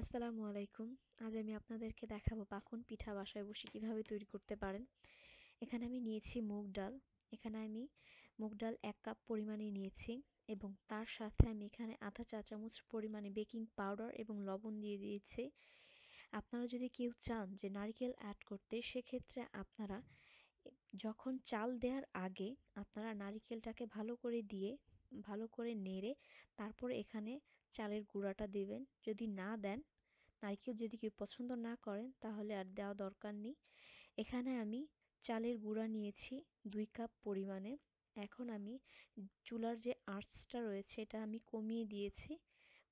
আসসালামু আলাইকুম। আজ আমি আপনাদেরকে দেখাবো পাকন পিঠা বাসায় বসে কিভাবে তৈরি করতে পারেন। এখানে আমি নিয়েছি মুগ ডাল। এখানে আমি মুগ ডাল ১ কাপ পরিমাণে নিয়েছি এবং তার সাথে আমি এখানে আধা চা চামচ পরিমাণে বেকিং পাউডার এবং লবণ দিয়ে দিয়েছি। আপনারা যদি কেউ চান যে নারকেল অ্যাড করতে, সেক্ষেত্রে আপনারা যখন চাল দেওয়ার আগে আপনারা নারিকেলটাকে ভালো করে দিয়ে ভালো করে নেড়ে তারপরে এখানে চালের গুঁড়াটা দেবেন। যদি না দেন, নারকেল যদি কেউ পছন্দ না করেন, তাহলে আর দেওয়া দরকার নেই। এখানে আমি চালের গুঁড়া নিয়েছি ২ কাপ পরিমাণে। এখন আমি চুলার যে আঁচটা রয়েছে এটা আমি কমিয়ে দিয়েছি।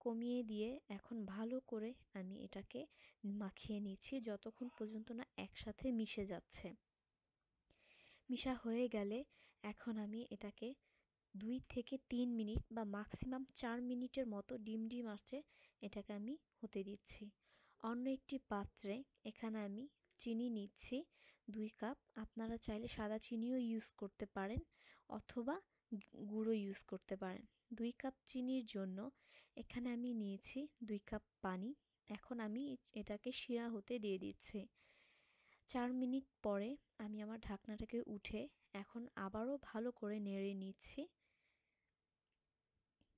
কমিয়ে দিয়ে এখন ভালো করে আমি এটাকে মাখিয়ে নিচ্ছি যতক্ষণ পর্যন্ত না একসাথে মিশে যাচ্ছে। মিশা হয়ে গেলে এখন আমি এটাকে ২ থেকে ৩ মিনিট বা ম্যাক্সিমাম ৪ মিনিটের মতো ডিম ডিম আঁচে এটাকে আমি হতে দিচ্ছি। অন্য একটি পাত্রে এখানে আমি চিনি নিচ্ছি ২ কাপ। আপনারা চাইলে সাদা চিনিও ইউজ করতে পারেন অথবা গুঁড়ো ইউজ করতে পারেন। ২ কাপ চিনির জন্য এখানে আমি নিয়েছি ২ কাপ পানি। এখন আমি এটাকে শিরা হতে দিয়ে দিচ্ছি। ৪ মিনিট পরে আমি আমার ঢাকনাটাকে উঠে এখন আবারও ভালো করে নেড়ে নিচ্ছি।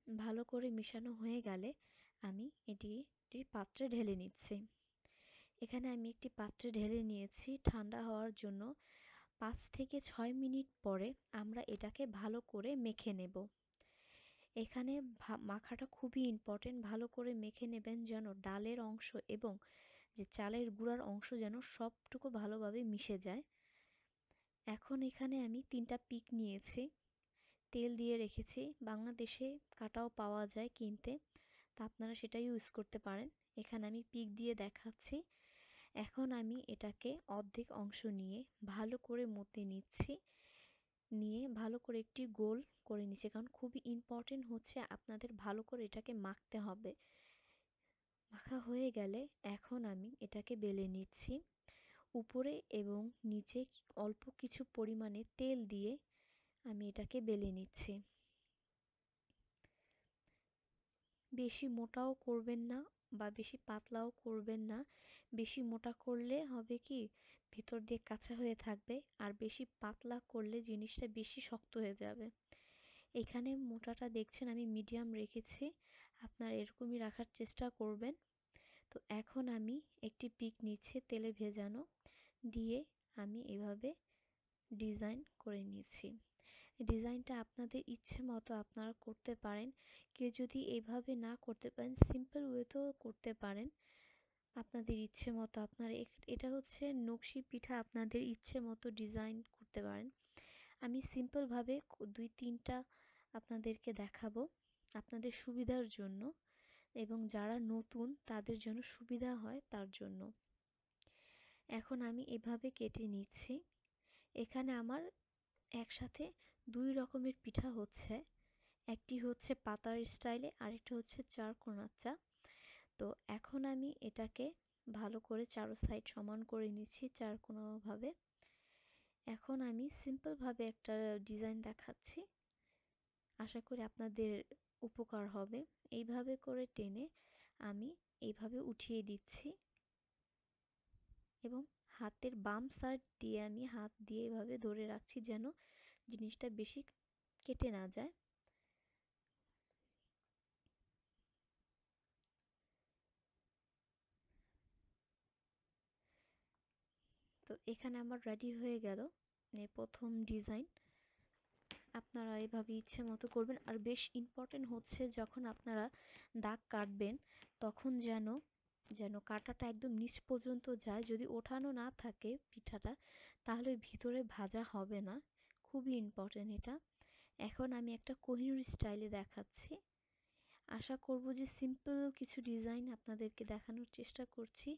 ভালো করে মেশানো হয়ে গেলে আমি এটি একটি পাত্রে ঢেলে নিচ্ছি। এখানে আমি একটি পাত্রে ঢেলে নিয়েছি ঠান্ডা হওয়ার জন্য। ৫ থেকে ৬ মিনিট পরে আমরা এটাকে ভালো করে মেখে নেব। এখানে মাখাটা খুবই ইম্পর্টেন্ট। ভালো করে মেখে নেবেন যেন ডালের অংশ এবং যে চালের গুঁড়ার অংশ যেন সবটুকু ভালোভাবে মিশে যায়। এখন এখানে আমি ৩টা পিক নিয়েছি, তেল দিয়ে রেখেছি। বাংলাদেশে কাটাও পাওয়া যায় কিনতে, তা আপনারা সেটা ইউজ করতে পারেন। এখানে আমি পিক দিয়ে দেখাচ্ছি। এখন আমি এটাকে অর্ধেক অংশ নিয়ে ভালো করে মতে নিচ্ছি। নিয়ে ভালো করে একটি গোল করে নিচ্ছি, কারণ খুবই ইম্পর্টেন্ট হচ্ছে আপনাদের ভালো করে এটাকে মাখতে হবে। মাখা হয়ে গেলে এখন আমি এটাকে বেলে নিচ্ছি। উপরে এবং নিচে অল্প কিছু পরিমাণে তেল দিয়ে আমি এটাকে বেলে নিচ্ছি। বেশি মোটাও করবেন না বা বেশি পাতলাও করবেন না। বেশি মোটা করলে হবে কি, ভেতর দিয়ে কাঁচা হয়ে থাকবে, আর বেশি পাতলা করলে জিনিসটা বেশি শক্ত হয়ে যাবে। এখানে মোটাটা দেখছেন আমি মিডিয়াম রেখেছি, আপনারা এরকমই রাখার চেষ্টা করবেন। তো এখন আমি একটি পিক নিচ্ছে তেলে ভেজানো, দিয়ে আমি এভাবে ডিজাইন করে নিয়েছি। ডিজাইনটা আপনাদের ইচ্ছে মতো আপনারা করতে পারেন। কেউ যদি এভাবে না করতে পারেন, সিম্পল ওয়েতেও করতে পারেন। আপনাদের ইচ্ছে মতো আপনারা এটা হচ্ছে নকশি পিঠা, আপনাদের ইচ্ছে মতো ডিজাইন করতে পারেন। আমি সিম্পলভাবে ২-৩টা আপনাদেরকে দেখাবো আপনাদের সুবিধার জন্য, এবং যারা নতুন তাদের জন্য সুবিধা হয় তার জন্য। এখন আমি এভাবে কেটে নিচ্ছি। এখানে আমার একসাথে ২ রকমের পিঠা হচ্ছে। একটি হচ্ছে পাতার স্টাইলে, আরেকটা হচ্ছে চারকোনা। তো এখন আমি এটাকে ভালো করে চারো সাইড সমান করে নিচ্ছি চারকোনাভাবে। এখন আমি সিম্পলভাবে একটা ডিজাইন দেখাচ্ছি, আশা করি আপনাদের উপকার হবে। এইভাবে করে টেনে আমি এইভাবে উঠিয়ে দিচ্ছি এবং হাতের বাম সাইড দিয়ে আমি হাত দিয়ে এভাবে ধরে রাখছি যেন জিনিসটা বেশি কেটে না যায়। তো এখানে আমার রেডি হয়ে গেল প্রথম ডিজাইন। আপনারা এভাবে ইচ্ছে মতো করবেন। আর বেশ ইম্পর্টেন্ট হচ্ছে যখন আপনারা দাগ কাটবেন তখন যেন যেন কাঁটাটা একদম নিচ পর্যন্ত যায়। যদি ওঠানো না থাকে পিঠাটা, তাহলে ভিতরে ভাজা হবে না। খুবই ইম্পর্টেন্ট এটা। এখন আমি একটা কোহিনূর স্টাইলে দেখাচ্ছি। আশা করব যে সিম্পল কিছু ডিজাইন আপনাদেরকে দেখানোর চেষ্টা করছি।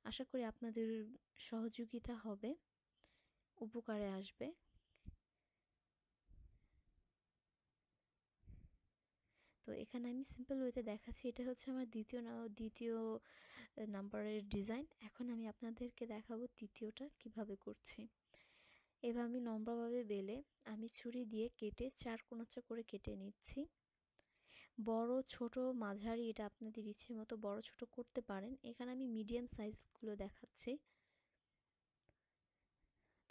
আশা করি আপনাদের সহযোগিতা হবে, উপকারে আসবে। তো এখানে আমি সিম্পল ওয়েতে দেখাচ্ছি। এটা হচ্ছে আমার দ্বিতীয় নাম্বারের ডিজাইন। এখন আমি আপনাদেরকে দেখাবো তৃতীয়টা কিভাবে করছি। এবার আমি লম্বাভাবে বেলে আমি ছুরি দিয়ে কেটে চার কোণাচা করে কেটে নিচ্ছি। বড় ছোট মাঝারি এটা আপনাদের ইচ্ছে মতো বড় ছোট করতে পারেন। এখানে আমি মিডিয়াম সাইজগুলো দেখাচ্ছি।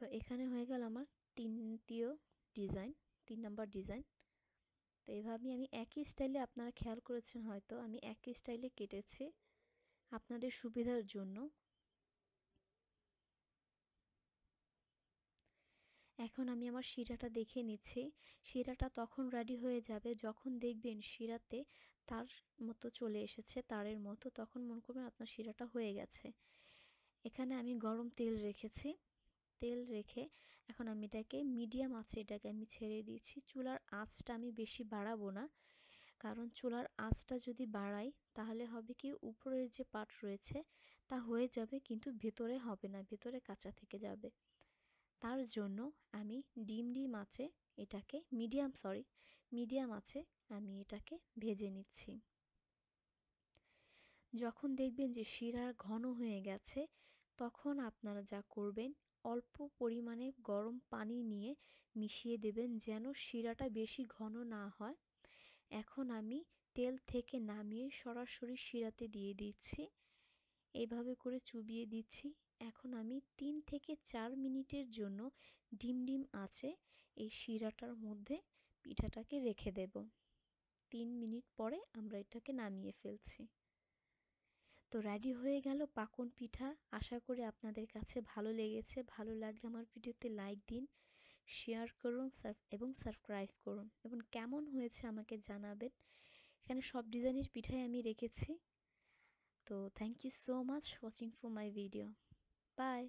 তো এখানে হয়ে গেল আমার তৃতীয় ডিজাইন, 3 নাম্বার ডিজাইন। তো এভাবেই আমি একই স্টাইলে, আপনারা খেয়াল করেছেন হয়তো আমি একই স্টাইলে কেটেছি আপনাদের সুবিধার জন্য। এখন আমি আমার শিরাটা দেখে নিচ্ছি। শিরাটা তখন রেডি হয়ে যাবে যখন দেখবেন শিরাতে তার মতো চলে এসেছে, তারের মতো, তখন মনে করবেন আপনার শিরাটা হয়ে গেছে। এখানে আমি গরম তেল রেখেছি। তেল রেখে এখন আমি এটাকে মিডিয়াম আঁচে এটাকে আমি ছেড়ে দিয়েছি। চুলার আঁচটা আমি বেশি বাড়াবো না, কারণ চুলার আঁচটা যদি বাড়াই তাহলে হবে কি উপরের যে পাট রয়েছে তা হয়ে যাবে কিন্তু ভেতরে হবে না, ভেতরে কাঁচা থেকে যাবে। তার জন্য আমি ডিম আঁচে এটাকে মিডিয়াম আঁচে আমি এটাকে ভেজে নিচ্ছি। যখন দেখবেন যে শিরা ঘন হয়ে গেছে তখন আপনারা যা করবেন, অল্প পরিমাণে গরম পানি নিয়ে মিশিয়ে দেবেন যেন শিরাটা বেশি ঘন না হয়। এখন আমি তেল থেকে নামিয়ে সরাসরি শিরাতে দিয়ে দিচ্ছি, এভাবে করে চুবিয়ে দিচ্ছি। এখন আমি 3 থেকে 4 মিনিটের জন্য ডিম আঁচে এই শিরাটার মধ্যে পিঠাটাকে রেখে দেব। 3 মিনিট পরে আমরা এটাকে নামিয়ে ফেলছি। তো রেডি হয়ে গেল পাকন পিঠা। আশা করি আপনাদের কাছে ভালো লেগেছে। ভালো লাগলে আমার ভিডিওতে লাইক দিন, শেয়ার করুন এবং সাবস্ক্রাইব করুন এবং কেমন হয়েছে আমাকে জানাবেন। এখানে সব ডিজাইনের পিঠাই আমি রেখেছি। তো thank you so much watching for my video. By.